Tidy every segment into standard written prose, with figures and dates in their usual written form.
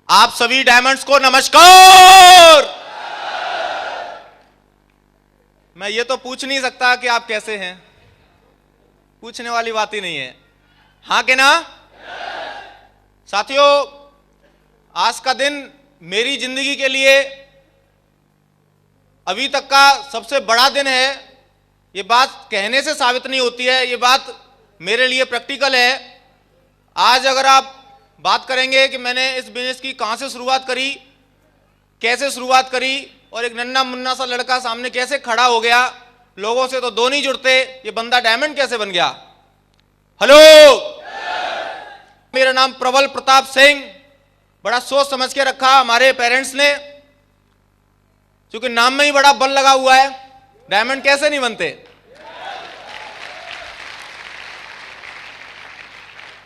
आप सभी डायमंड्स को नमस्कार। मैं ये तो पूछ नहीं सकता कि आप कैसे हैं, पूछने वाली बात ही नहीं है, हाँ कि ना। साथियों, आज का दिन मेरी जिंदगी के लिए अभी तक का सबसे बड़ा दिन है। ये बात कहने से साबित नहीं होती है, ये बात मेरे लिए प्रैक्टिकल है। आज अगर आप बात करेंगे कि मैंने इस बिजनेस की कहाँ से शुरुआत करी, कैसे शुरुआत करी, और एक नन्ना मुन्ना सा लड़का सामने कैसे खड़ा हो गया, लोगों से तो दो नहीं जुड़ते, ये बंदा डायमंड कैसे बन गया। हेलो, मेरा नाम प्रबल प्रताप सिंह, बड़ा सोच समझ के रखा हमारे पेरेंट्स ने, क्योंकि नाम में ही बड़ा बल लगा हुआ है। डायमंड कैसे नहीं बनते।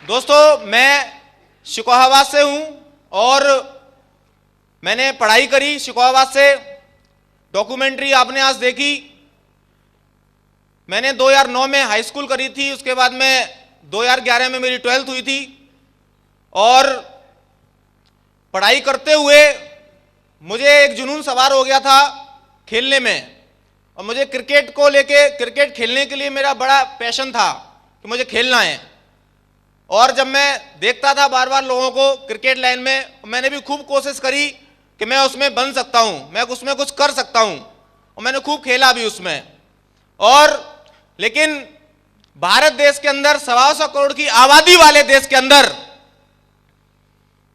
दोस्तों, मैं शिकोहाबाद से हूं और मैंने पढ़ाई करी शिकोहाबाद से। डॉक्यूमेंट्री आपने आज देखी। मैंने 2009 में हाई स्कूल करी थी, उसके बाद में 2011 में मेरी 12th हुई थी। और पढ़ाई करते हुए मुझे एक जुनून सवार हो गया था खेलने में, और मुझे क्रिकेट को लेके, क्रिकेट खेलने के लिए मेरा बड़ा पैशन था कि मुझे खेलना है। और जब मैं देखता था बार बार लोगों को क्रिकेट लाइन में, मैंने भी खूब कोशिश करी कि मैं उसमें बन सकता हूं, मैं उसमें कुछ कर सकता हूं, और मैंने खूब खेला भी उसमें। और लेकिन भारत देश के अंदर 125 करोड़ की आबादी वाले देश के अंदर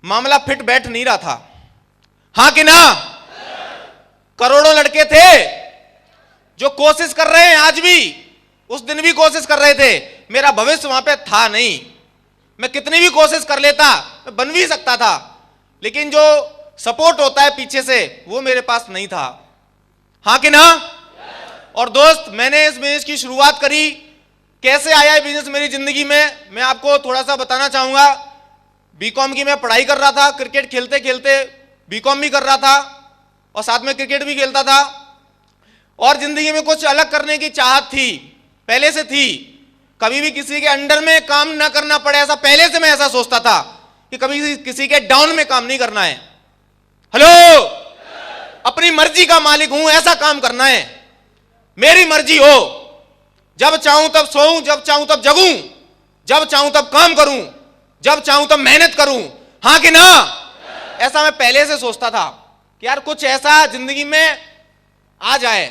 मामला फिट बैठ नहीं रहा था, हाँ कि ना। करोड़ों लड़के थे जो कोशिश कर रहे हैं, आज भी, उस दिन भी कोशिश कर रहे थे। मेरा भविष्य वहां पे था नहीं, मैं कितनी भी कोशिश कर लेता, मैं बन भी सकता था, लेकिन जो सपोर्ट होता है पीछे से, वो मेरे पास नहीं था, हाँ कि ना। और दोस्त, मैंने इस बिजनेस की शुरुआत करी। कैसे आया ये बिजनेस मेरी जिंदगी में, मैं आपको थोड़ा सा बताना चाहूंगा। बीकॉम की मैं पढ़ाई कर रहा था, क्रिकेट खेलते खेलते बीकॉम भी कर रहा था और साथ में क्रिकेट भी खेलता था। और जिंदगी में कुछ अलग करने की चाहत थी, पहले से थी। कभी भी किसी के अंडर में काम ना करना पड़े, ऐसा पहले से मैं ऐसा सोचता था कि कभी किसी के डाउन में काम नहीं करना है। हेलो, अपनी मर्जी का मालिक हूं, ऐसा काम करना है, मेरी मर्जी हो। जब चाहूं तब सोऊं, जब चाहूं तब जगूं, जब चाहूं तब काम करूं, जब चाहूं तब मेहनत करूं, हाँ कि ना। ऐसा मैं पहले से सोचता था कि यार कुछ ऐसा जिंदगी में आ जाए।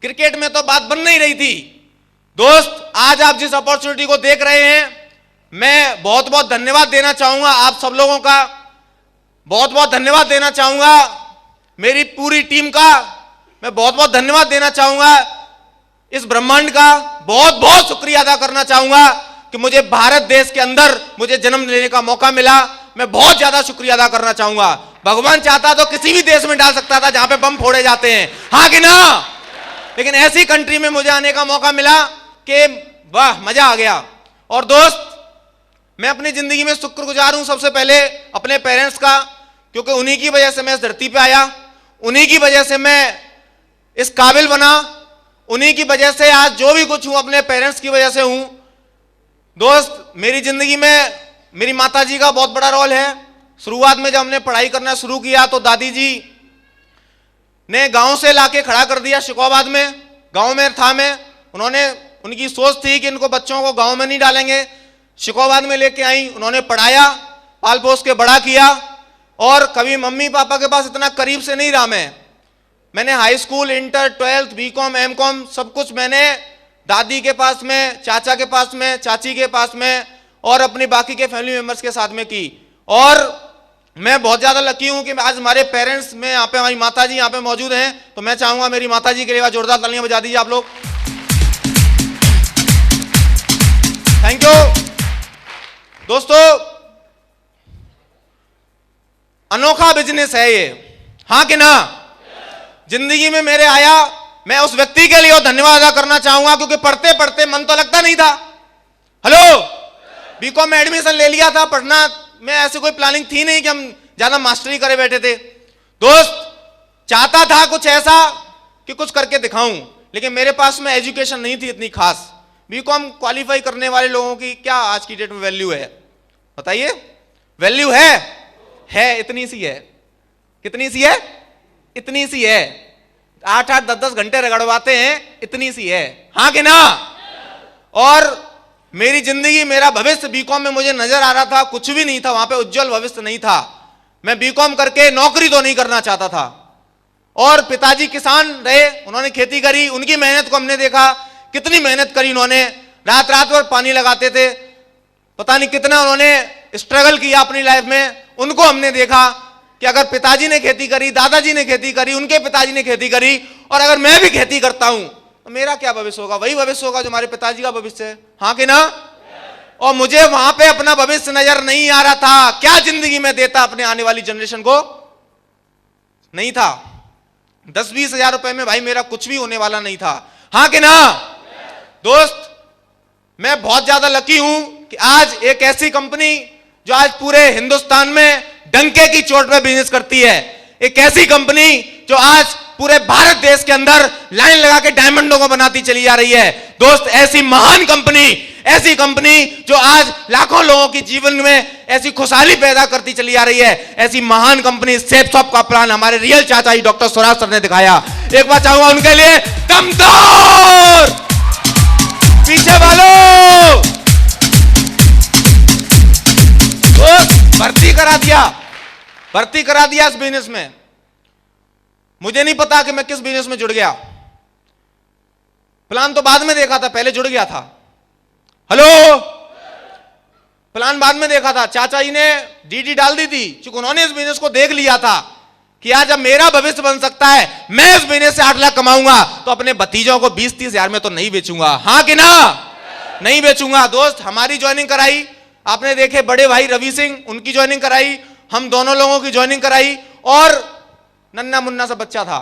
क्रिकेट में तो बात बन नहीं रही थी। दोस्त, आज आप जिस अपॉर्चुनिटी को देख रहे हैं, मैं बहुत बहुत धन्यवाद देना चाहूंगा आप सब लोगों का, बहुत बहुत धन्यवाद देना चाहूंगा मेरी पूरी टीम का, मैं बहुत बहुत धन्यवाद देना चाहूंगा इस ब्रह्मांड का, बहुत बहुत शुक्रिया अदा करना चाहूंगा कि मुझे भारत देश के अंदर मुझे जन्म लेने का मौका मिला। मैं बहुत ज्यादा शुक्रिया अदा करना चाहूंगा। भगवान चाहता तो किसी भी देश में डाल सकता था जहां पे बम फोड़े जाते हैं, हाँ कि ना, लेकिन ऐसी कंट्री में मुझे आने का मौका मिला कि वाह, मजा आ गया। और दोस्त, मैं अपनी जिंदगी में शुक्रगुजार हूं सबसे पहले अपने पेरेंट्स का, क्योंकि उन्हीं की वजह से मैं इस धरती पे आया, उन्हीं की वजह से मैं इस काबिल बना, उन्हीं की वजह से आज जो भी कुछ हूं अपने पेरेंट्स की वजह से हूं। दोस्त, मेरी जिंदगी में मेरी माताजी का बहुत बड़ा रोल है। शुरुआत में जब हमने पढ़ाई करना शुरू किया तो दादी जी ने गांव से लाके खड़ा कर दिया शिकोहाबाद में, गांव में था मैं। उन्होंने, उनकी सोच थी कि इनको बच्चों को गांव में नहीं डालेंगे, शिकोहाबाद में लेके आई। उन्होंने पढ़ाया, पाल पोस के बड़ा किया। और कभी मम्मी पापा के पास इतना करीब से नहीं रहा मैंने high school, inter, 12th, BCom, MCom सब कुछ मैंने दादी के पास में, चाचा के पास में, चाची के पास में और अपनी बाकी के फैमिली मेंबर्स के साथ में की। और मैं बहुत ज्यादा लकी हूं कि आज हमारे पेरेंट्स में यहाँ पे, हमारी माताजी यहाँ पे मौजूद हैं। तो मैं चाहूंगा मेरी माताजी के लिए जोरदार तालियां बजा दीजिए आप लोग। Thank you. दोस्तों, अनोखा बिजनेस है ये, हाँ कि ना। जिंदगी में मेरे आया, मैं उस व्यक्ति के लिए धन्यवाद अदा करना चाहूंगा, क्योंकि पढ़ते पढ़ते मन तो लगता नहीं था। हेलो, बीकॉम में एडमिशन ले लिया था, पढ़ना में ऐसी कोई प्लानिंग थी नहीं कि हम ज्यादा मास्टरी करे बैठे थे। दोस्त, चाहता था कुछ ऐसा कि कुछ करके दिखाऊं, लेकिन मेरे पास में एजुकेशन नहीं थी इतनी खास। बीकॉम क्वालिफाई करने वाले लोगों की क्या आज की डेट में वैल्यू है, बताइए? वैल्यू है? है इतनी सी है। कितनी सी है? इतनी सी है। 8-8 10-10 घंटे रगड़वाते हैं, इतनी सी है। हाँ कि ना? और मेरी जिंदगी, मेरा भविष्य बीकॉम में मुझे नजर आ रहा था, कुछ भी नहीं था वहां पे, उज्जवल भविष्य नहीं था। मैं बीकॉम करके नौकरी तो नहीं करना चाहता था। और पिताजी किसान रहे, उन्होंने खेती करी, उनकी मेहनत को हमने देखा, कितनी मेहनत करी उन्होंने, रात रात भर पानी लगाते थे, पता नहीं कितना उन्होंने स्ट्रगल किया अपनी लाइफ में। उनको हमने देखा कि अगर पिताजी ने खेती करी, दादाजी ने खेती करी, उनके पिताजी ने खेती करी, और अगर मैं भी खेती करता हूं तो मेरा क्या भविष्य होगा? वही भविष्य होगा जो हमारे पिताजी का भविष्य है। हाँ कि ना? और मुझे वहां पे अपना भविष्य नजर नहीं आ रहा था। क्या जिंदगी में देता अपने आने वाली जनरेशन को? नहीं था। 10-20 हजार रुपए में भाई मेरा कुछ भी होने वाला नहीं था। हाँ कि ना? दोस्त, मैं बहुत ज्यादा लकी हूं कि आज एक ऐसी कंपनी जो आज पूरे हिंदुस्तान में डंके की चोट पे बिजनेस करती है, एक ऐसी कंपनी जो आज पूरे भारत देश के अंदर लाइन लगा के डायमंडों को बनाती चली जा रही है। दोस्त, ऐसी महान कंपनी, ऐसी कंपनी जो आज लाखों लोगों की जीवन में ऐसी खुशहाली पैदा करती चली जा रही है, ऐसी महान कंपनी सेफ शॉप का प्लान हमारे रियल चाचा जी डॉक्टर स्वराज सर ने दिखाया। एक बार चाहूंगा उनके लिए दमदार पीछे वालों। भर्ती करा दिया इस बिजनेस में। मुझे नहीं पता कि मैं किस बिजनेस में जुड़ गया। प्लान तो बाद में देखा था, पहले जुड़ गया था। हेलो, प्लान बाद में देखा था। चाचा जी ने डीडी डाल दी थी, क्योंकि उन्होंने इस बिजनेस को देख लिया था कि आज जब मेरा भविष्य बन सकता है, मैं इस बिजनेस से 8 लाख कमाऊंगा, तो अपने भतीजों को 20-30 हजार में तो नहीं बेचूंगा। हाँ कि ना? नहीं बेचूंगा। दोस्त, हमारी ज्वाइनिंग कराई, आपने देखे बड़े भाई रवि सिंह, उनकी ज्वाइनिंग कराई, हम दोनों लोगों की ज्वाइनिंग कराई, और नन्ना मुन्ना सा बच्चा था,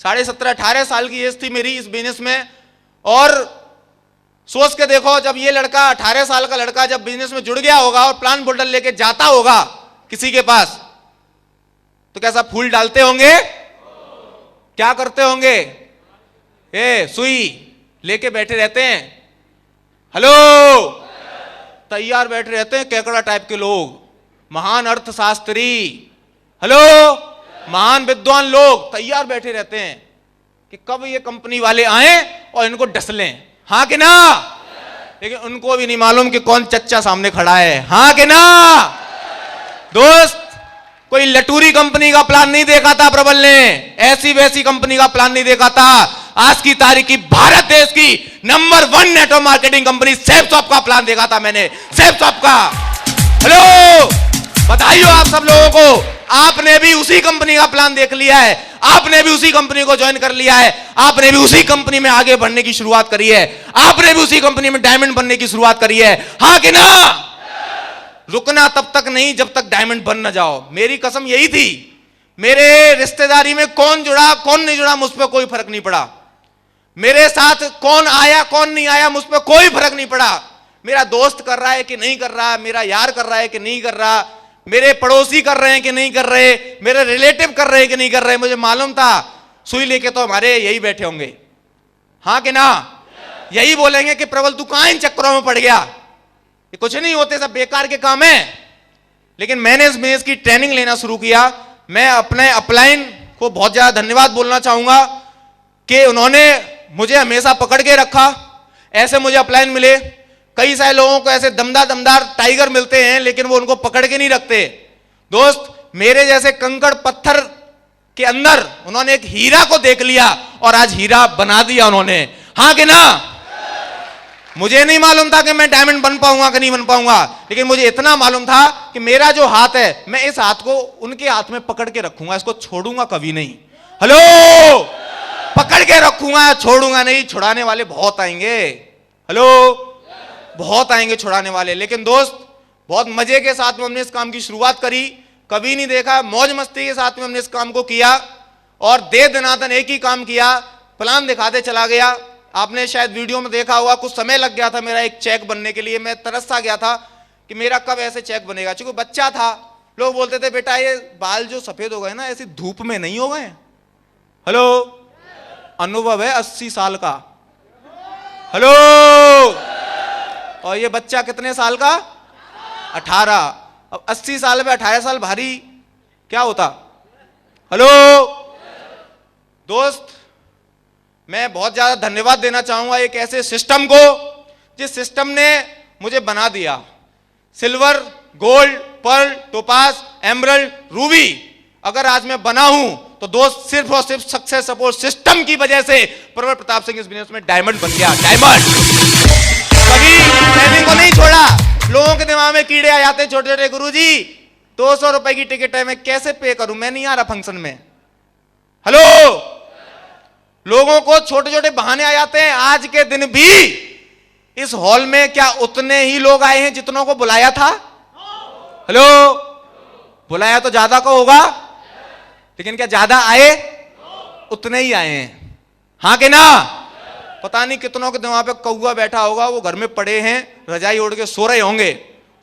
17.5-18 साल की एज थी मेरी इस बिजनेस में। और सोच के देखो, जब ये लड़का 18 साल का लड़का जब बिजनेस में जुड़ गया होगा और प्लान बोल्डर लेके जाता होगा किसी के पास, तो कैसा फूल डालते होंगे, क्या करते होंगे? सुई लेके बैठे रहते हैं। हेलो, तैयार बैठे रहते हैं केकड़ा टाइप के लोग, महान अर्थशास्त्री, हेलो, महान विद्वान लोग तैयार बैठे रहते हैं कि कब ये कंपनी वाले आए और इनको डसलें। हाँ कि ना? लेकिन उनको भी नहीं मालूम कि कौन चच्चा सामने खड़ा है। हाँ कि ना? दोस्त, कोई लटूरी कंपनी का प्लान नहीं देखा था प्रबल ने, ऐसी वैसी कंपनी का प्लान नहीं देखा था। आज की तारीख की भारत देश की number 1 network marketing company safe shop का प्लान देखा था मैंने, सेफ शॉप का। हेलो, बधाई हो आप सब लोगों को, आपने भी उसी कंपनी का प्लान देख लिया है, आपने भी उसी कंपनी को ज्वाइन कर लिया है, आपने भी उसी कंपनी में आगे बढ़ने की शुरुआत करी है, आपने भी उसी कंपनी में डायमंड बनने की शुरुआत करी है। हाँ कि ना? रुकना तब तक नहीं जब तक डायमंड बन ना जाओ। मेरी कसम यही थी। मेरे रिश्तेदारी में कौन जुड़ा कौन नहीं जुड़ा मुझ पर कोई फर्क नहीं पड़ा, मेरे साथ कौन आया कौन नहीं आया मुझ पर कोई फर्क नहीं पड़ा। मेरा दोस्त कर रहा है कि नहीं कर रहा, मेरा यार कर रहा है कि नहीं कर रहा, मेरे पड़ोसी कर रहे हैं कि नहीं कर रहे, मेरे रिलेटिव कर रहे हैं कि नहीं कर रहे, मुझे मालूम था सुई लेके तो हमारे यही बैठे होंगे। हाँ कि ना? यही बोलेंगे कि प्रबल तू कहां इन चक्करों में पड़ गया, ये कुछ नहीं होते, सब बेकार के काम है। लेकिन मैंने इस बिजनेस की ट्रेनिंग लेना शुरू किया। मैं अपने अपलाइन को बहुत ज्यादा धन्यवाद बोलना चाहूंगा कि उन्होंने मुझे हमेशा पकड़ के रखा। ऐसे मुझे अपलाइन मिले, कई सारे लोगों को ऐसे दमदार टाइगर मिलते हैं, लेकिन वो उनको पकड़ के नहीं रखते। दोस्त, मेरे जैसे कंकड़ पत्थर के अंदर उन्होंने एक हीरा को देख लिया और आज हीरा बना दिया उन्होंने। हाँ कि ना? मुझे नहीं मालूम था कि मैं डायमंड बन पाऊंगा कि नहीं बन पाऊंगा, लेकिन मुझे इतना मालूम था कि मेरा जो हाथ है, मैं इस हाथ को उनके हाथ में पकड़ के रखूंगा, इसको छोड़ूंगा कभी नहीं। हेलो, पकड़ के रखूंगा, छोड़ूंगा नहीं। छुड़ाने वाले बहुत आएंगे, हेलो, बहुत आएंगे छुड़ाने वाले। लेकिन दोस्त, बहुत मजे के साथ में हमने इस काम की शुरुआत करी, कभी नहीं देखा, मौज मस्ती के साथ में हमने इस काम को किया और दे दनादन एक ही काम किया, प्लान दिखाते चला गया। आपने शायद वीडियो में देखा होगा, कुछ समय लग गया था मेरा एक चेक बनने के लिए। मैं तरसता गया था कि मेरा कब ऐसे चेक बनेगा, क्योंकि बच्चा था। लोग बोलते थे बेटा ये बाल जो सफेद हो गए ना, ऐसी धूप में नहीं हो गए। हेलो, अनुभव है 80 साल का। हेलो, और ये बच्चा कितने साल का? 18। अब 80 साल में 18 साल भारी क्या होता। हेलो दोस्त, मैं बहुत ज्यादा धन्यवाद देना चाहूंगा एक ऐसे सिस्टम को जिस सिस्टम ने मुझे बना दिया। Silver, gold, pearl, topaz, emerald, ruby अगर आज मैं बना हूं तो दोस्त सिर्फ और सिर्फ सक्सेस सपोर्ट सिस्टम की वजह से प्रबल प्रताप सिंह इस बिजनेस में डायमंड बन गया। डायमंड कभी ट्रेनिंग को नहीं छोड़ा। लोगों के दिमाग में कीड़े आ जाते हैं छोटे छोटे, गुरुजी 200 रुपए की टिकट है, मैं कैसे पे करूं, मैं नहीं आ रहा फंक्शन में। हेलो, लोगों को छोटे छोटे बहाने आ जाते हैं। आज के दिन भी इस हॉल में क्या उतने ही लोग आए हैं जितनों को बुलाया था? हेलो, बुलाया तो ज्यादा को होगा, लेकिन क्या ज्यादा आए? उतने ही आए हैं, हाँ कि ना? पता नहीं कितनों के दिमाग पे कौवा बैठा होगा, वो घर में पड़े हैं, रजाई ओढ़ के सो रहे होंगे,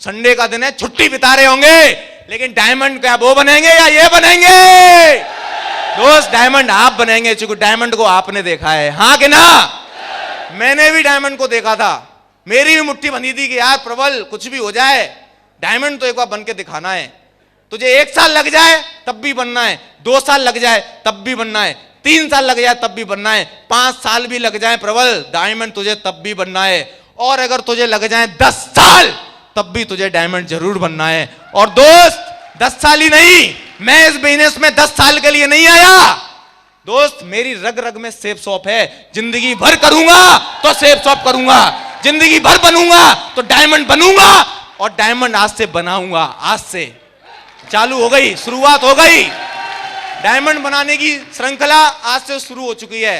संडे का दिन है, छुट्टी बिता रहे होंगे, लेकिन डायमंड क्या वो बनेंगे या ये बनेंगे? दोस्त डायमंड आप बनेंगे, चूंकि डायमंड को आपने देखा है, हाँ कि ना? मैंने भी डायमंड को देखा था, मेरी भी मुट्ठी बंधी थी कि यार प्रबल कुछ भी हो जाए डायमंड तो एक बार बन के दिखाना है। तुझे 1 साल लग जाए तब भी बनना है, 2 साल लग जाए तब भी बनना है, 3 साल लग जाए तब भी बनना है, 5 साल भी लग जाए प्रबल, डायमंड तुझे तब भी बनना है। और अगर तुझे लग जाए 10 साल तब भी तुझे डायमंड जरूर बनना है। और दोस्त 10 साल ही नहीं, मैं इस बिजनेस में 10 साल के लिए नहीं आया दोस्त, मेरी रग रग में सेफ शॉप है। जिंदगी भर करूंगा तो सेफ शॉप करूंगा, जिंदगी भर बनूंगा तो डायमंड बनूंगा, और डायमंड आज से बनाऊंगा। आज से चालू हो गई, शुरुआत हो गई। डायमंड बनाने की श्रृंखला आज से शुरू हो चुकी है।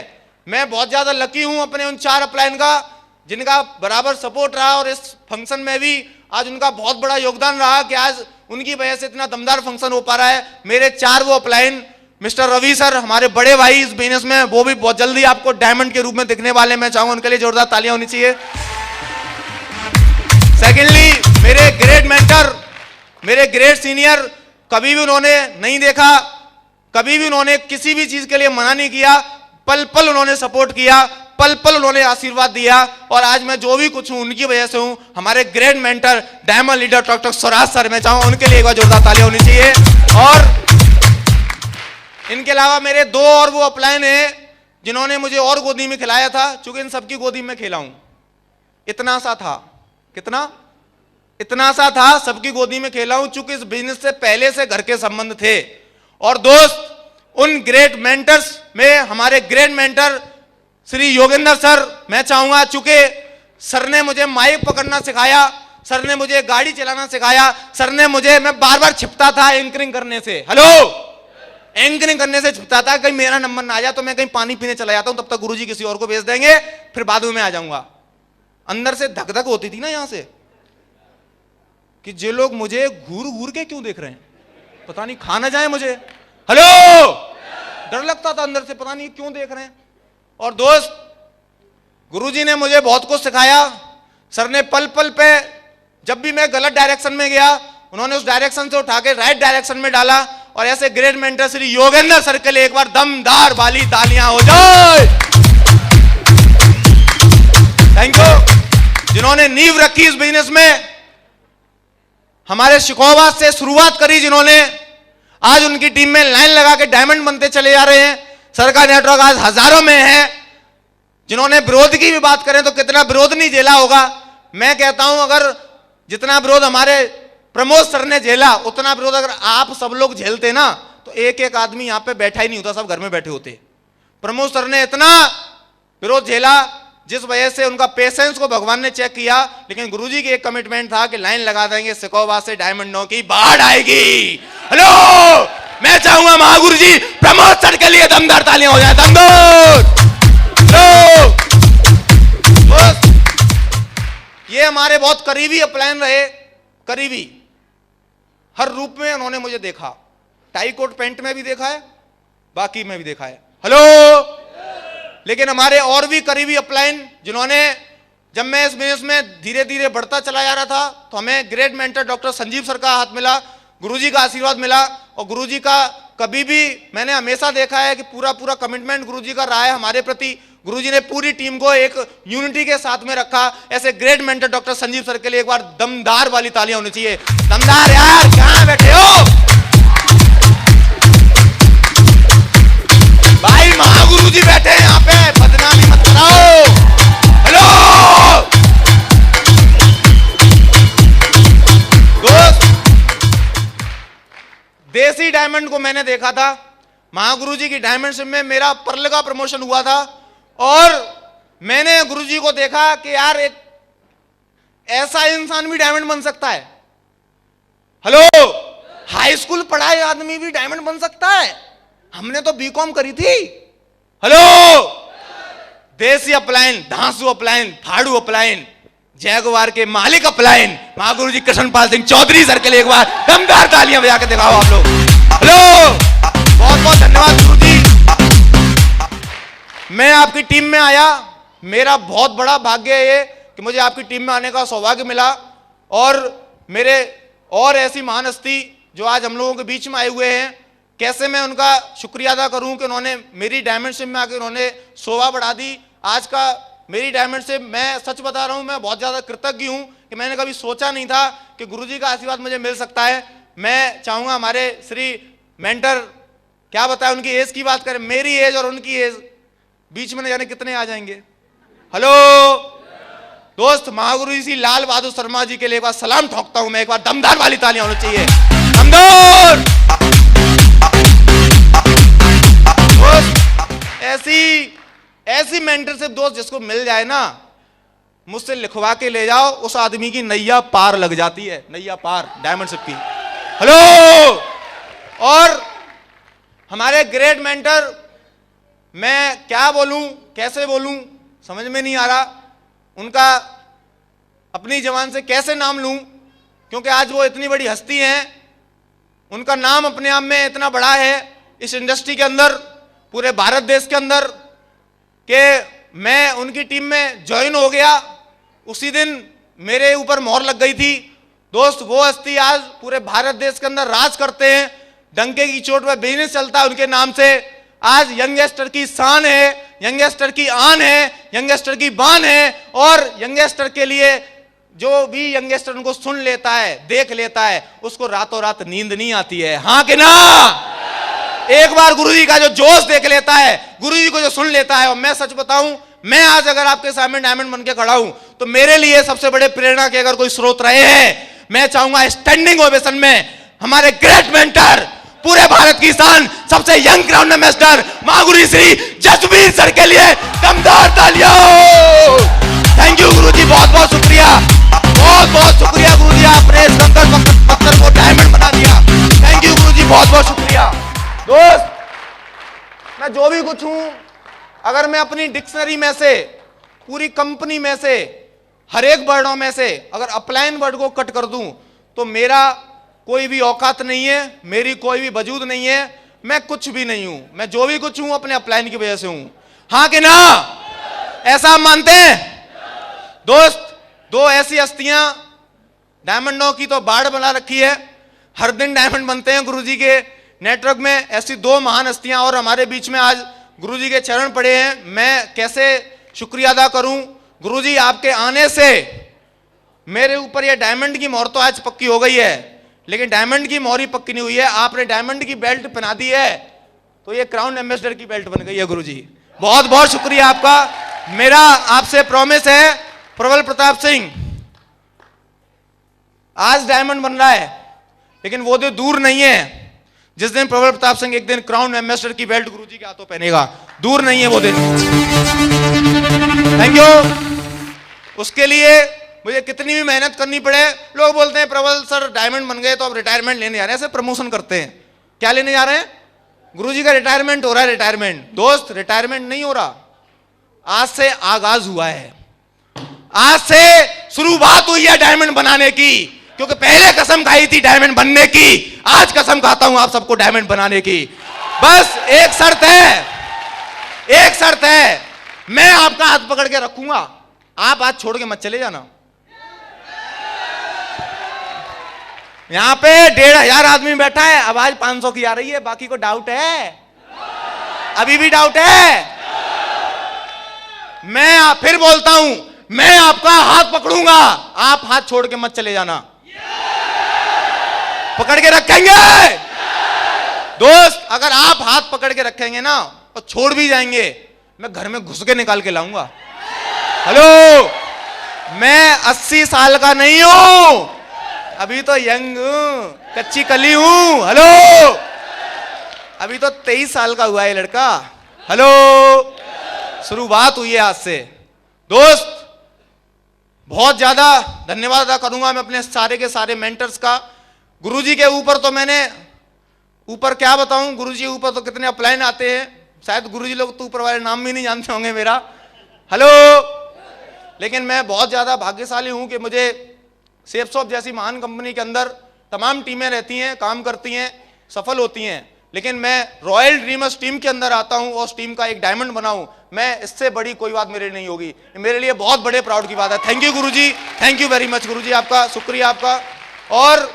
मैं बहुत ज्यादा लकी हूं अपने उन 4 अपलाइन का, जिनका बराबर सपोर्ट रहा, और इस फंक्शन में भी आज उनका बहुत बड़ा योगदान रहा कि आज उनकी वजह से इतना दमदार फंक्शन हो पा रहा है। मेरे 4 वो अपलाइन, मिस्टर रवि सर हमारे बड़े भाई इस बिजनेस में, वो भी बहुत जल्दी आपको डायमंड के रूप में दिखने वाले। मैं चाहूंगा उनके लिए जोरदार तालियां होनी चाहिए। सेकेंडली मेरे ग्रेट मेंटर, मेरे ग्रेट सीनियर, कभी भी उन्होंने नहीं देखा, कभी भी उन्होंने किसी भी चीज के लिए मना नहीं किया, पल पल उन्होंने सपोर्ट किया, पल पल उन्होंने आशीर्वाद दिया, और आज मैं जो भी कुछ हूं उनकी वजह से हूं। हमारे great mentor diamond leader doctor Swaraj sir, मैं चाहूंगा उनके लिए एक बार जोरदार तालियां होनी चाहिए। और इनके अलावा मेरे 2 और वो अपलाइन हैं जिन्होंने मुझे और गोदी में खिलाया था, चूंकि इन सबकी गोदी में खेला हूं। इतना सा था, कितना? इतना सा था, सबकी गोदी में खेला हूं, चूंकि इस बिजनेस से पहले से घर के संबंध थे। और दोस्त उन ग्रेट मेंटर्स में हमारे great mentor Shri Yogendra sir, मैं चाहूंगा, चूंकि सर ने मुझे माइक पकड़ना सिखाया, सर ने मुझे गाड़ी चलाना सिखाया, सर ने मुझे, मैं बार बार छिपता था एंकरिंग करने से, हेलो, एंकरिंग करने से छिपता था, कहीं मेरा नंबर ना आ जाए तो मैं कहीं पानी पीने चला जाता हूं, तब तक गुरुजी किसी और को भेज देंगे, फिर बाद में मैं आ जाऊंगा। अंदर से धक धक होती थी ना यहां से कि जे लोग मुझे घूर घूर के क्यों देख रहे हैं, पता नहीं खा ना जाए मुझे, हेलो, डर लगता था अंदर से, पता नहीं क्यों देख रहे हैं। और दोस्त गुरुजी ने मुझे बहुत कुछ सिखाया। सर ने पल पल पे, जब भी मैं गलत डायरेक्शन में गया, उन्होंने उस डायरेक्शन से उठा के राइट डायरेक्शन में डाला। और ऐसे great mentor Shri Yogendra sir के लिए एक बार दमदार वाली तालियां हो जाए। थैंक यू, जिन्होंने नींव रखी इस बिजनेस में, हमारे शिकोवा से शुरुआत करी जिन्होंने, आज उनकी टीम में लाइन लगा के डायमंड बनते चले जा रहे हैं। सर का नेटवर्क आज हजारों में है। जिन्होंने विरोध की भी बात करें तो कितना विरोध नहीं झेला होगा। मैं कहता हूं अगर जितना विरोध हमारे प्रमोद सर ने झेला, उतना विरोध अगर आप सब लोग झेलते ना, तो एक एक आदमी यहां पे बैठा ही नहीं होता, सब घर में बैठे होते। प्रमोद सर ने इतना विरोध झेला, जिस वजह से उनका पेशेंस को भगवान ने चेक किया, लेकिन गुरुजी की एक कमिटमेंट था कि लाइन लगा देंगे, सिकोवा से डायमंडों की बाढ़ आएगी। हेलो, मैं चाहूंगा महागुरु जी प्रमोद सर के लिए दमदार तालियां हो जाए, दमदार। ये हमारे बहुत करीबी अपलाइन रहे, करीबी, हर रूप में उन्होंने मुझे देखा, टाई कोट पैंट में भी देखा है, बाकी में भी देखा है, हेलो। लेकिन हमारे और भी करीबी अपलाइन जिन्होंने, जब मैं इस बिजनेस में धीरे धीरे बढ़ता चला जा रहा था, तो हमें great mentor doctor Sanjeev sir का हाथ मिला, गुरुजी का आशीर्वाद मिला। और गुरुजी का कभी भी मैंने हमेशा देखा है कि पूरा पूरा कमिटमेंट गुरुजी का रहा है हमारे प्रति। गुरुजी ने पूरी टीम को एक यूनिटी के साथ में रखा। ऐसे great mentor doctor Sanjeev sir के लिए एक बार दमदार वाली तालियां होनी चाहिए। दमदार यार, कहां बैठे हो भाई? महागुरुजी बैठे हैं यहाँ पे, बदनामी मत कराओ। हेलो दोस्त, देसी डायमंड को मैंने देखा था, महागुरुजी की डायमंडशिप में मेरा पर्ल का प्रमोशन हुआ था और मैंने गुरुजी को देखा कि यार एक ऐसा इंसान भी डायमंड बन सकता है। हेलो, हाई स्कूल पढ़ाए आदमी भी डायमंड बन सकता है। हमने तो बीकॉम करी थी। हेलो, देसी अपलाइन, धांसू अपलाइन, फाड़ू अपलाइन, जैगवार के मालिक अपलाइन महागुरुजी कृष्णपाल सिंह चौधरी सर के लिए एक बार दमदार तालियां बजा के दिखाओ आप लोग। हेलो, बहुत बहुत धन्यवाद गुरुजी। मैं आपकी टीम में आया, मेरा बहुत बड़ा भाग्य है ये कि मुझे आपकी टीम में आने का सौभाग्य मिला और मेरे और ऐसी महान हस्ती जो आज हम लोगों के बीच में आए हुए हैं, कैसे मैं उनका शुक्रिया अदा करूं कि उन्होंने मेरी डायमंडशिप में आकर उन्होंने शोभा बढ़ा दी। आज का मेरी डायमंडशिप, मैं सच बता रहा हूं, मैं बहुत ज़्यादा कृतज्ञ हूं कि मैंने कभी सोचा नहीं था कि गुरुजी का आशीर्वाद मुझे मिल सकता है। मैं चाहूँगा हमारे श्री मेंटर क्या बताएं, उनकी एज की बात करें, मेरी एज और उनकी एज बीच में न जाने कितने आ जाएंगे। हेलो दोस्त, महागुरु जी लाल बहादुर शर्मा जी के लिए एक बार सलाम ठोकता हूं मैं, एक बार दमदार वाली तालियां होनी चाहिए, दमदार। ऐसी मेंटरशिप दोस्त जिसको मिल जाए ना, मुझसे लिखवा के ले जाओ, उस आदमी की नैया पार लग जाती है, नैया पार डायमंडशिप की। हेलो, और हमारे ग्रेट मेंटर, मैं क्या बोलूं कैसे बोलूं समझ में नहीं आ रहा, उनका अपनी जबान से कैसे नाम लूं, क्योंकि आज वो इतनी बड़ी हस्ती हैं, उनका नाम अपने आप में इतना बड़ा है इस इंडस्ट्री के अंदर, पूरे भारत देश के अंदर, कि मैं उनकी टीम में ज्वाइन हो गया, उसी दिन मेरे ऊपर मोहर लग गई थी। दोस्त, वो हस्ती आज पूरे भारत देश के अंदर राज करते हैं, डंके की चोट पर बिजनेस चलता है उनके नाम से। आज यंगस्टर की शान है, यंगस्टर की आन है, यंगस्टर की बान है, और यंगस्टर के लिए जो भी यंगस्टर उनको सुन लेता है, देख लेता है, उसको रातों रात नींद नहीं आती है। हाँ कि ना? एक बार गुरुजी का जो जोश देख लेता है, गुरुजी को जो सुन लेता है, और मैं सच बताऊं, मैं आज अगर आपके सामने डायमंड बन के खड़ा हूं तो मेरे लिए सबसे बड़े प्रेरणा के अगर कोई स्रोत रहे हैं, मैं चाहूंगा स्टैंडिंग ओवेशन में हमारे ग्रेट मेंटर, पूरे भारत की शान, सबसे young ground ambassador Mahaguru Shri Jasbir sir के लिए दमदार तालियां। थैंक यू गुरुजी, बहुत बहुत शुक्रिया, बहुत बहुत शुक्रिया गुरुजी, आपने इस पत्थर को डायमंड बना दिया। थैंक यू गुरुजी, बहुत बहुत शुक्रिया। दोस्त, मैं जो भी कुछ हूं, अगर मैं अपनी डिक्शनरी में से, पूरी कंपनी में से, हर एक वर्डों में से अगर अपलाइन वर्ड को कट कर दूं तो मेरा कोई भी औकात नहीं है, मेरी कोई भी वजूद नहीं है, मैं कुछ भी नहीं हूं। मैं जो भी कुछ हूं अपने अपलाइन की वजह से हूं। हाँ कि ना? ऐसा हम मानते हैं? दोस्त, दो ऐसी हस्तियां, डायमंडों की तो बाढ़ बना रखी है, हर दिन डायमंड बनते हैं गुरुजी के नेटवर्क में। ऐसी दो महान हस्तियां और हमारे बीच में आज गुरुजी के चरण पड़े हैं। मैं कैसे शुक्रिया अदा करूं गुरुजी, आपके आने से मेरे ऊपर ये डायमंड की मोहर तो आज पक्की हो गई है, लेकिन डायमंड की मोहर ही पक्की नहीं हुई है। आपने डायमंड की बेल्ट पहना दी है तो ये क्राउन एम्बेसडर की बेल्ट बन गई है गुरुजी। बहुत बहुत शुक्रिया आपका। मेरा आपसे प्रॉमिस है, प्रबल प्रताप सिंह आज डायमंड बन रहा है, लेकिन वो दिन दूर नहीं है जिस दिन प्रबल प्रताप सिंह एक दिन क्राउन एम्बेसडर की बेल्ट गुरुजी के हाथों पहनेगा। दूर नहीं है वो दिन। Thank you. उसके लिए मुझे कितनी भी मेहनत करनी पड़े। लोग बोलते हैं प्रबल सर डायमंड बन गए तो अब रिटायरमेंट लेने जा रहे हैं, ऐसे प्रमोशन करते हैं। क्या लेने जा रहे हैं? गुरुजी का रिटायरमेंट हो रहा है। रिटायरमेंट दोस्त, रिटायरमेंट नहीं हो रहा, आज से आगाज हुआ है, आज से शुरुआत हुई है डायमंड बनाने की। क्योंकि पहले कसम खाई थी डायमंड बनने की, आज कसम खाता हूं आप सबको डायमंड बनाने की। बस एक शर्त है, एक शर्त है, मैं आपका हाथ पकड़ के रखूंगा, आप हाथ छोड़ के मत चले जाना। यहां पे 1500 आदमी बैठा है, आवाज 500 की आ रही है, बाकी को डाउट है? अभी भी डाउट है? मैं फिर बोलता हूं, मैं आपका हाथ पकड़ूंगा, आप हाथ छोड़ के मत चले जाना। पकड़ के रखेंगे दोस्त, अगर आप हाथ पकड़ के रखेंगे ना और छोड़ भी जाएंगे, मैं घर में घुस के निकाल के लाऊंगा। हेलो, मैं 80 साल का नहीं हूं, अभी तो यंग हूं, कच्ची कली हूं। हेलो, अभी तो 23 साल का हुआ है लड़का। हेलो, शुरुआत हुई है आज से। दोस्त, बहुत ज्यादा धन्यवाद अदा करूंगा मैं अपने सारे के सारे मेंटर्स का। गुरुजी के ऊपर तो मैंने ऊपर क्या बताऊं, गुरुजी के ऊपर तो कितने अपलाइन आते हैं, शायद गुरुजी लोग तो ऊपर वाले नाम भी नहीं जानते होंगे मेरा। हेलो, लेकिन मैं बहुत ज्यादा भाग्यशाली हूं कि मुझे सेफसॉफ्ट जैसी महान कंपनी के अंदर तमाम टीमें रहती हैं, काम करती हैं, सफल होती हैं, लेकिन मैं रॉयल ड्रीमर्स टीम के अंदर आता हूं और उस टीम का एक डायमंड बना हूं। मैं इससे बड़ी कोई बात मेरे लिए नहीं होगी, मेरे लिए बहुत बड़े प्राउड की बात है। Thank you Guruji, thank you very much Guruji, आपका शुक्रिया आपका। और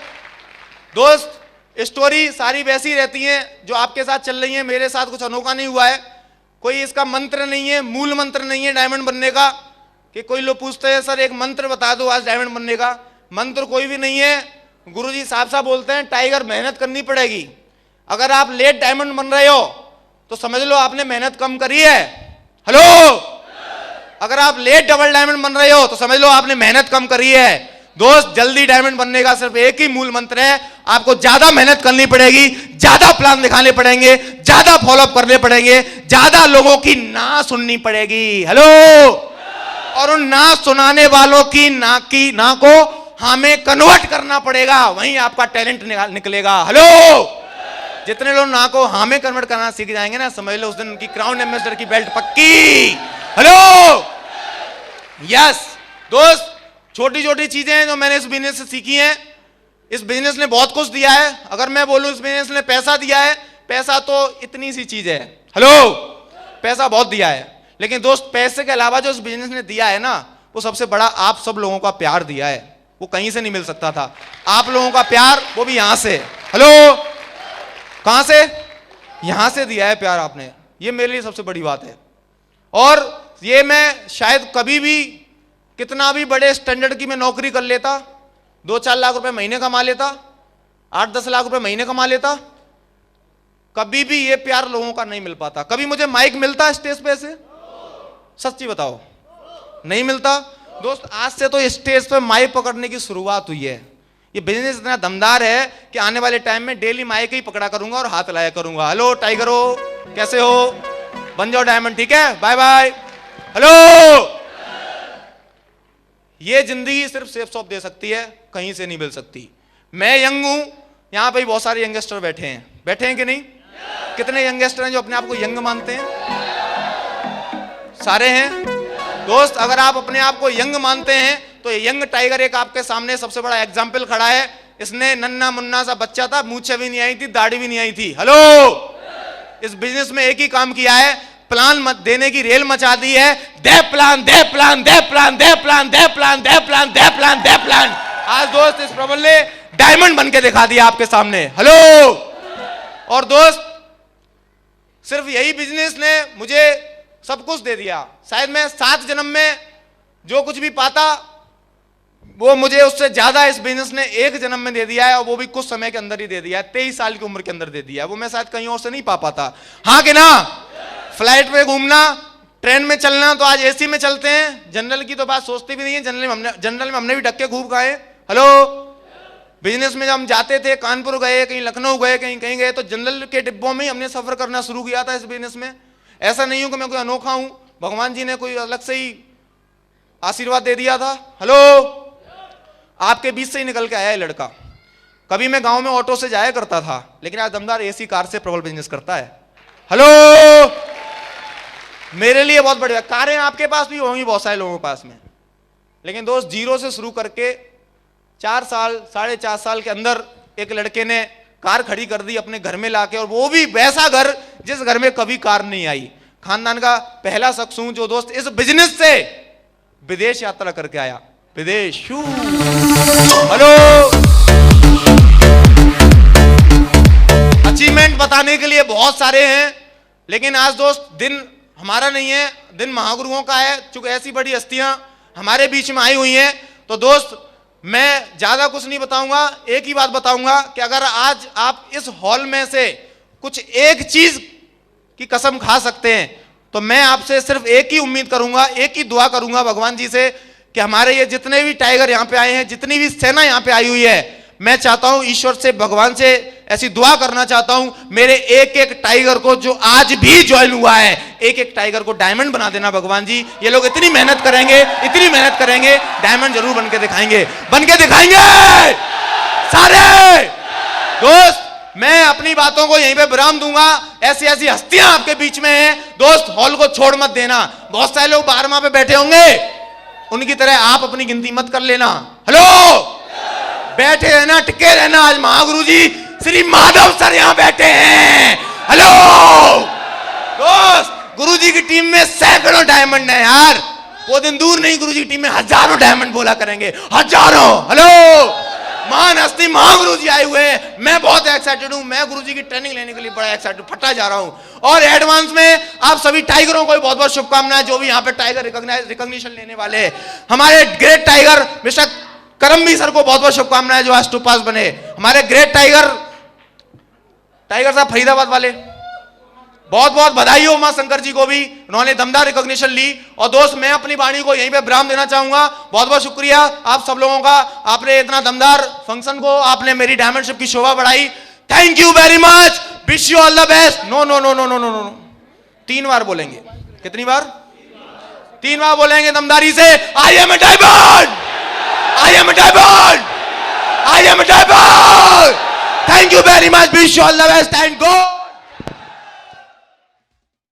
दोस्त, स्टोरी सारी वैसी रहती है जो आपके साथ चल रही है, मेरे साथ कुछ अनोखा नहीं हुआ है। कोई इसका मंत्र नहीं है, मूल मंत्र नहीं है डायमंड बनने का, कि कोई लोग पूछते हैं सर एक मंत्र बता दो आज डायमंड बनने का। मंत्र कोई भी नहीं है, गुरुजी साफ साफ बोलते हैं टाइगर मेहनत करनी पड़ेगी। अगर आप लेट डायमंड बन रहे हो तो समझ लो आपने मेहनत कम करी है। हेलो, अगर आप लेट डबल डायमंड बन रहे हो तो समझ लो आपने मेहनत कम करी है। दोस्त, जल्दी डायमंड बनने का सिर्फ एक ही मूल मंत्र है, आपको ज्यादा मेहनत करनी पड़ेगी, ज्यादा प्लान दिखाने पड़ेंगे, ज्यादा फॉलोअप करने पड़ेंगे, ज्यादा लोगों की ना सुननी पड़ेगी। हेलो, और उन ना सुनाने वालों की ना को हमें कन्वर्ट करना पड़ेगा, वहीं आपका टैलेंट निकलेगा। हेलो, जितने लोग ना को हमें कन्वर्ट करना सीख जाएंगे ना, समझ लो उस दिन उनकी क्राउन एम्बेसडर की बेल्ट पक्की। हेलो, यस दोस्त, छोटी छोटी चीजें हैं जो मैंने इस बिजनेस से सीखी हैं। इस बिजनेस ने बहुत कुछ दिया है। अगर मैं बोलूं इस बिजनेस ने पैसा दिया है, पैसा तो इतनी सी चीज है। हेलो, पैसा बहुत दिया है, लेकिन दोस्त पैसे के अलावा जो इस बिजनेस ने दिया है ना, वो सबसे बड़ा आप सब लोगों का प्यार दिया है। वो कहीं से नहीं मिल सकता था, आप लोगों का प्यार, वो भी यहां से। हेलो, कहां से? यहां से दिया है प्यार आपने, ये मेरे लिए सबसे बड़ी बात है। और ये मैं शायद कभी भी कितना भी बड़े स्टैंडर्ड की मैं नौकरी कर लेता, 2-4 लाख रुपए महीने कमा लेता, 8-10 लाख रुपए महीने कमा लेता, कभी भी ये प्यार लोगों का नहीं मिल पाता। कभी मुझे माइक मिलता स्टेज पे से? सच्ची बताओ, नहीं मिलता। दोस्त, आज से तो स्टेज पे माइक पकड़ने की शुरुआत हुई है। ये बिजनेस इतना दमदार है कि आने वाले टाइम में डेली माइक ही पकड़ा करूंगा और हाथ लाया करूंगा। हेलो टाइगरो, कैसे हो? बन जाओ डायमंड, ठीक है, बाय बाय। हेलो, ये जिंदगी सिर्फ सेफसॉफ्ट दे सकती है, कहीं से नहीं मिल सकती। मैं यंग हूं, यहां पे बहुत सारे यंगस्टर बैठे हैं कि नहीं? कितने यंगस्टर हैं जो अपने आप को यंग मानते हैं? सारे हैं। दोस्त, अगर आप अपने आप को यंग मानते हैं तो यंग टाइगर एक आपके सामने सबसे बड़ा एग्जाम्पल खड़ा है। इसने नन्ना मुन्ना सा बच्चा था, मूंछें भी नहीं आई थी, दाढ़ी भी नहीं आई थी। हेलो, इस बिजनेस में एक ही काम किया है, प्लान मत देने की रेल मचा दी है। दे प्लान, दे प्लान, दे प्लान, दे प्लान, दे प्लान, दे प्लान, दे प्लान, दे प्लान। आज दोस्त इस प्रबल ने डायमंड बन के दिखा दिया आपके सामने। हेलो, और दोस्त सिर्फ यही बिजनेस ने मुझे सब कुछ दे दिया। शायद मैं 7 जन्म में जो कुछ भी पाता वो मुझे उससे ज्यादा इस बिजनेस ने 1 जन्म में दे दिया है, और वो भी कुछ समय के अंदर ही दे दिया है। 23 साल की उम्र के अंदर दे दिया है। वो मैं शायद कहीं और से नहीं पा पाता। हाँ कि ना? फ्लाइट में घूमना, ट्रेन में चलना, तो आज एसी में चलते हैं। जनरल की तो बात सोचती भी नहीं है। जनरल में हमने भी धक्के खूब खाए। हेलो, बिजनेस में जब हम जाते थे, कानपुर गए, कहीं लखनऊ गए, कहीं गए, तो जनरल के डिब्बों में ही हमने सफर करना शुरू किया था इस बिजनेस में। ऐसा नहीं हूं कि मैं कोई अनोखा हूं, भगवान जी ने कोई अलग से ही आशीर्वाद दे दिया था। हेलो, आपके बीच से ही निकल के आया है लड़का। कभी मैं गांव में ऑटो से जाया करता था, लेकिन आज दमदार एसी कार से प्रबल बिजनेस करता है। हेलो, मेरे लिए बहुत बढ़िया। कारें आपके पास भी होंगी बहुत सारे लोगों के पास में, लेकिन दोस्त जीरो से शुरू करके 4 साल 4.5 साल के अंदर एक लड़के ने कार खड़ी कर दी अपने घर में लाके, और वो भी वैसा घर जिस घर में कभी कार नहीं आई। खानदान का पहला शख्स हूं जो दोस्त इस बिजनेस से विदेश यात्रा करके आया। विदेश। हेलो, अचीवमेंट बताने के लिए बहुत सारे हैं, लेकिन आज दोस्त दिन हमारा नहीं है, दिन महागुरुओं का है। चूंकि ऐसी बड़ी हस्तियां हमारे बीच में आई हुई हैं, तो दोस्त मैं ज्यादा कुछ नहीं बताऊंगा, एक ही बात बताऊंगा कि अगर आज आप इस हॉल में से कुछ एक चीज की कसम खा सकते हैं, तो मैं आपसे सिर्फ एक ही उम्मीद करूंगा, एक ही दुआ करूंगा भगवान जी से कि हमारे ये जितने भी टाइगर यहां पे आए हैं, जितनी भी सेना यहां पे आई हुई है, मैं चाहता हूं ईश्वर से, भगवान से ऐसी दुआ करना चाहता हूं, मेरे एक एक टाइगर को जो आज भी ज्वाइन हुआ है, एक एक टाइगर को डायमंड बना देना भगवान जी। ये लोग इतनी मेहनत करेंगे, डायमंड जरूर बन के दिखाएंगे सारे। दोस्त मैं अपनी बातों को यहीं पे विराम दूंगा। ऐसी ऐसी हस्तियां आपके बीच में हैं, दोस्त हॉल को छोड़ मत देना। बहुत सारे लोग बाहर वहां पे बैठे होंगे, उनकी तरह आप अपनी गिनती मत कर लेना। हेलो, बैठे रहना, टिके रहना। आज महागुरु जी श्री माधव सर यहां बैठे हैं। हेलो दोस्त, गुरु जी की टीम में सैकड़ों डायमंड है यार, वो दिन दूर नहीं, गुरु जी की टीम में हजारों डायमंड बोला करेंगे, हजारों। हेलो, महान हस्ती महागुरु जी आए हुए हैं, मैं बहुत एक्साइटेड हूं। मैं गुरु जी की ट्रेनिंग लेने के लिए बड़ा एक्साइटेड, फटा जा रहा हूं। और एडवांस में आप सभी टाइगरों को बहुत बहुत शुभकामनाएं, जो भी यहां पे टाइगर रिकॉग्निशन लेने वाले हैं। हमारे great tiger mister Karambir sir को बहुत बहुत शुभकामनाएं, जो आज टोपाज बने। हमारे ग्रेट टाइगर साहब फरीदाबाद वाले, बहुत बहुत बधाई हो उमा शंकर जी को भी, उन्होंने दमदार रिकॉग्निशन ली। और दोस्त मैं अपनी वाणी को यहीं पे विराम देना चाहूंगा। बहुत बहुत शुक्रिया आप सब लोगों का, आपने इतना दमदार फंक्शन को, आपने मेरी डायमंडशिप की शोभा बढ़ाई। Thank you very much, wish you all the best. No no no no no no no, 3 बार बोलेंगे। कितनी बार? 3 बार बोलेंगे दमदारी से। I am a diamond, I am a diamond, I am a diamond. Thank you very much, wish you all the best and go.